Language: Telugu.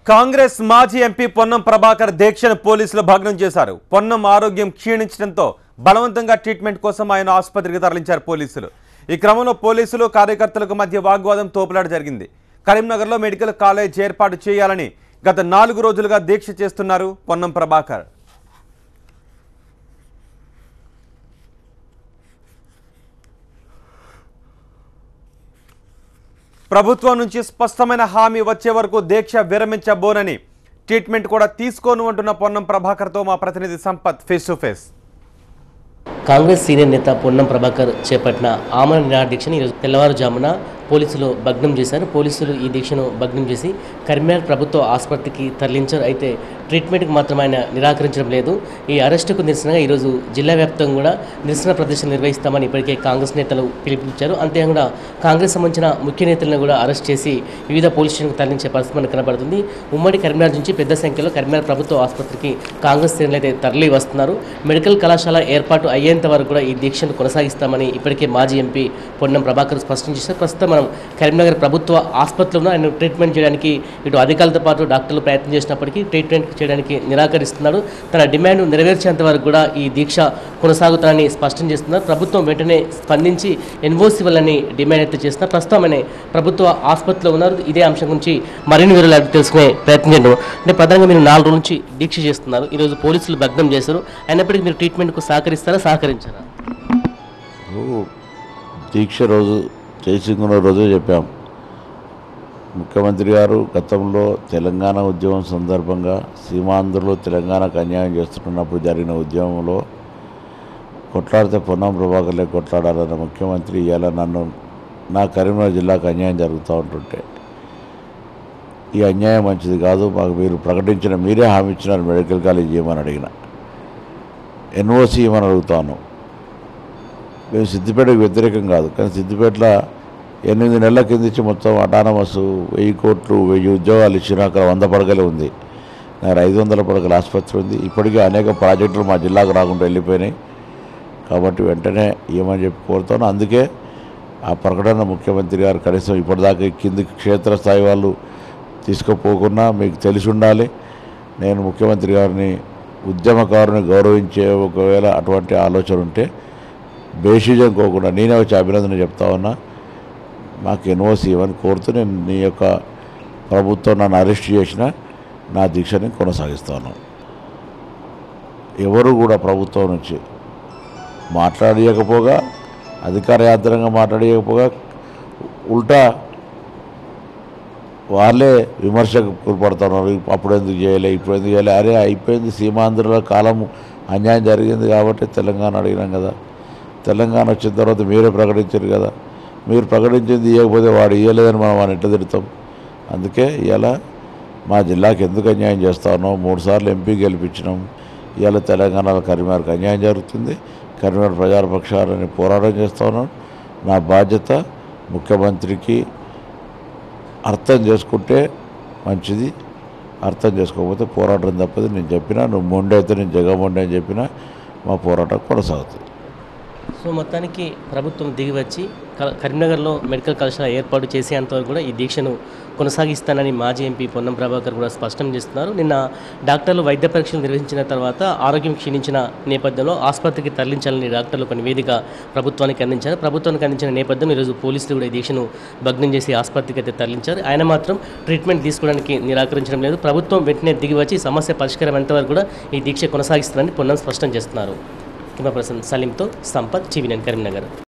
కాంగ్రెస్ మాజీ ఎంపీ పొన్నం ప్రభాకర్ దీక్షను పోలీసులు భగ్నం చేశారు. పొన్నం ఆరోగ్యం క్షీణించడంతో బలవంతంగా ట్రీట్మెంట్ కోసం ఆయన ఆసుపత్రికి తరలించారు పోలీసులు. ఈ క్రమంలో పోలీసులు కార్యకర్తలకు మధ్య వాగ్వాదం తోపులాట జరిగింది. కరీంనగర్లో మెడికల్ కాలేజ్ ఏర్పాటు చేయాలని గత 4 రోజులుగా దీక్ష చేస్తున్నారు పొన్నం ప్రభాకర్. ప్రభుత్వం నుంచి స్పష్టమైన హామీ వచ్చే వరకు దీక్ష విరమించబోనని, ట్రీట్మెంట్ కూడా తీసుకోను అంటున్న పొన్నం ప్రభాకర్తో మా ప్రతినిధి Sampath face to face. Congress senior నేత పొన్నం ప్రభాకర్ చేపట్టిన ఆమరణ నిరాహార దీక్షను ఈరోజు తెల్లవారుజామున పోలీసులు భగ్నం చేశారు. పోలీసులు ఈ దీక్షను భగ్నం చేసి కరీంనగర్ ప్రభుత్వ ఆసుపత్రికి తరలించారు. అయితే ట్రీట్మెంట్కి మాత్రం ఆయన నిరాకరించడం లేదు. ఈ అరెస్టుకు నిరసనగా ఈరోజు జిల్లా వ్యాప్తంగా కూడా నిరసన ప్రదర్శన నిర్వహిస్తామని ఇప్పటికే కాంగ్రెస్ నేతలు పిలుపునిచ్చారు. అంతేకాకుండా కాంగ్రెస్ సంబంధించిన ముఖ్య నేతలను కూడా అరెస్ట్ చేసి వివిధ పోలీస్ స్టేషన్కు తరలించే పరిస్థితి మనకు కనబడుతుంది. ఉమ్మడి కరీంనగర్ నుంచి పెద్ద సంఖ్యలో కరీంనగర్ ప్రభుత్వ ఆసుపత్రికి కాంగ్రెస్ శ్రేణులు అయితే తరలి వస్తున్నారు. మెడికల్ కళాశాల ఏర్పాటు అయ్యేంత వరకు కూడా ఈ దీక్షను కొనసాగిస్తామని ఇప్పటికే మాజీ ఎంపీ పొన్నం ప్రభాకర్ స్పష్టం చేశారు. ప్రస్తుతం మనం కరీంనగర్ ప్రభుత్వ ఆసుపత్రిలో ఆయన ట్రీట్మెంట్ చేయడానికి ఇటు అధికారులతో పాటు డాక్టర్లు ప్రయత్నం చేసినప్పటికీ ట్రీట్మెంట్ చేయడానికి నిరాకరిస్తున్నాడు. తన డిమాండ్ నెరవేర్చేంత వరకు కూడా ఈ దీక్ష కొనసాగుతానని స్పష్టం చేస్తున్నారు. ప్రభుత్వం వెంటనే స్పందించి ఎన్ఓసి వల్లని డిమాండ్ అయితే చేస్తున్నారు. ప్రస్తుతం ఆయన ప్రభుత్వ ఆసుపత్రిలో ఉన్నారు. ఇదే అంశం గురించి మరిన్ని వివరాలు తెలుసుకునే ప్రయత్నం చేయడం అంటే ప్రధానంగా మీరు 4 రోజుల నుంచి దీక్ష చేస్తున్నారు. ఈరోజు పోలీసులు భగ్నం చేశారు. అయినప్పటికీ మీరు ట్రీట్మెంట్కు సహకరించారా? దీక్ష రోజు చేసుకున్న రోజే చెప్పాం. ముఖ్యమంత్రి గారు గతంలో తెలంగాణ ఉద్యమం సందర్భంగా సీమాంధ్రలో తెలంగాణకు అన్యాయం చేస్తున్నప్పుడు జరిగిన ఉద్యమంలో కొట్లాడితే పొన్నం ప్రభాకర్లే కొట్లాడాలన్న ముఖ్యమంత్రి ఇవాళ నా కరీంనగర్ జిల్లాకు అన్యాయం జరుగుతూ ఉంటుంటే ఈ అన్యాయం మంచిది కాదు, మాకు మీరు ప్రకటించిన మీరే హామీ ఇచ్చినారు మెడికల్ కాలేజ్ ఇవ్వమని అడిగిన, ఎన్ఓసి ఇవ్వమని అడుగుతాను. మేము సిద్దిపేటకు వ్యతిరేకం కాదు, కానీ సిద్దిపేటలో 8 నెలల కింద ఇచ్చి మొత్తం అటానమస్ 1000 కోట్లు 1000 ఉద్యోగాలు ఇచ్చిన అక్కడ 100 పడకలే ఉంది. నాకు 500 పడకల ఆసుపత్రి ఉంది. ఇప్పటికీ అనేక ప్రాజెక్టులు మా జిల్లాకు రాకుండా వెళ్ళిపోయినాయి. కాబట్టి వెంటనే ఏమని చెప్పి కోరుతాను. అందుకే ఆ ప్రకటన ముఖ్యమంత్రి గారు కనీసం ఇప్పటిదాకా కింది క్షేత్రస్థాయి వాళ్ళు తీసుకుపోకున్నా మీకు తెలిసి ఉండాలి. నేను ముఖ్యమంత్రి గారిని ఉద్యమకారుని గౌరవించే ఒకవేళ అటువంటి ఆలోచన ఉంటే బేషిజం కోకుండా నేనే వచ్చి అభినందన చెప్తా ఉన్నా. మాకు ఎన్ఓసి ఇవ్వని కోరుతూ నేను నీ యొక్క ప్రభుత్వం నన్ను అరెస్ట్ చేసిన నా దీక్షని కొనసాగిస్తాను. ఎవరు కూడా ప్రభుత్వం నుంచి మాట్లాడకపోగా, అధికార యాంత్రంగా మాట్లాడకపోగా ఉల్టా వాళ్ళే విమర్శకు గురిపడుతున్నారు. అప్పుడు ఎందుకు చేయలే, ఇప్పుడు ఎందుకు చేయలే? అరే అయిపోయింది, సీమాంధ్రుల కాలం అన్యాయం జరిగింది కాబట్టి తెలంగాణ అడిగినాం కదా. తెలంగాణ వచ్చిన తర్వాత మీరే ప్రకటించారు కదా. మీరు ప్రకటించింది ఇవ్వకపోతే వాడు ఇవ్వలేదని మనం వాడిని ఎట్లా తిడతాం? అందుకే ఇలా మా జిల్లాకి ఎందుకు అన్యాయం చేస్తానో 3 సార్లు ఎంపీ గెలిపించినాం. ఇవాళ తెలంగాణలో కరీంనగర్కి అన్యాయం జరుగుతుంది. కరీంనగర్ ప్రజాపక్షాలని పోరాటం చేస్తా ఉన్నాను. నా బాధ్యత ముఖ్యమంత్రికి అర్థం చేసుకుంటే మంచిది, అర్థం చేసుకోకపోతే పోరాటం తప్పదు. నేను చెప్పినా, నువ్వు మొండి అయితే నేను జగమొండి అని చెప్పినా మా పోరాటం కొనసాగుతుంది. సో మొత్తానికి ప్రభుత్వం దిగివచ్చి కరీంనగర్లో మెడికల్ కళాశాల ఏర్పాటు చేసేంతవరకు కూడా ఈ దీక్షను కొనసాగిస్తానని మాజీ ఎంపీ పొన్నం ప్రభాకర్ కూడా స్పష్టం చేస్తున్నారు. నిన్న డాక్టర్లు వైద్య పరీక్షలు నిర్వహించిన తర్వాత ఆరోగ్యం క్షీణించిన నేపథ్యంలో ఆసుపత్రికి తరలించాలని డాక్టర్లు ఒక నివేదిక ప్రభుత్వానికి అందించారు. ప్రభుత్వానికి అందించిన నేపథ్యంలో ఈరోజు పోలీసులు కూడా ఈ దీక్షను భగ్నం చేసి ఆసుపత్రికి అయితే తరలించారు. ఆయన మాత్రం ట్రీట్మెంట్ తీసుకోవడానికి నిరాకరించడం లేదు. ప్రభుత్వం వెంటనే దిగివచ్చి సమస్య పరిష్కారం ఎంతవరకు కూడా ఈ దీక్ష కొనసాగిస్తుందని పొన్నం స్పష్టం చేస్తున్నారు. కెమెరా పర్సన్ సలీంతో సంపత్, టీవీ9 కరీంనగర్.